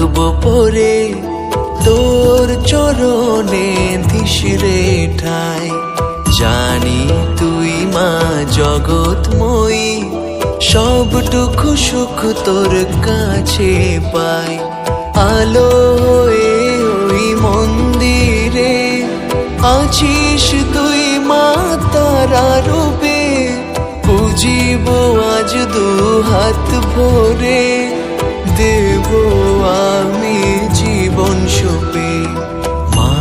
থাকবো পরে তোর চরণে দিশরে ঠাই। জানি তুই মা জগৎময়ী, সবটুকু সুখ তোর কাছে পাই। আলো হয়ে ওই মন্দিরে আছিস তুই মা তারা রূপে, বুঝিব আজ দু হাত ভরে, দেব আমি জীবন সপে। মা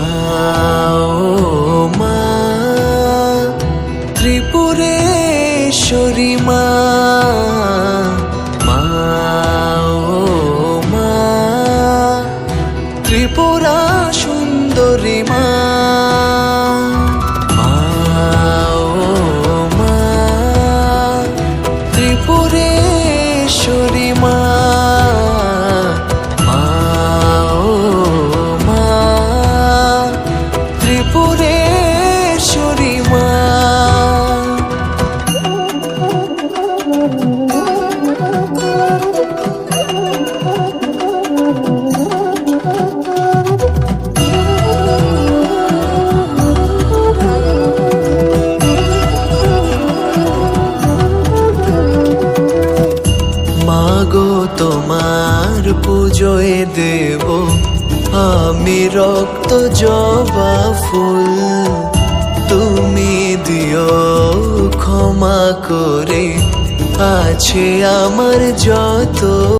ও মা ত্রিপুরেশ্বরী মা, মা ও মা ত্রিপুরা সুন্দরী মা, মা ও মা ত্রিপুরেশ্বরী মা, মা ও মা ত্রিপুরেশ্বরী মা। মাগো তোমার পুজোয় দেব আমি রক্ত জবা ফুল, তুমি দিও ক্ষমা করে আছে আমার যত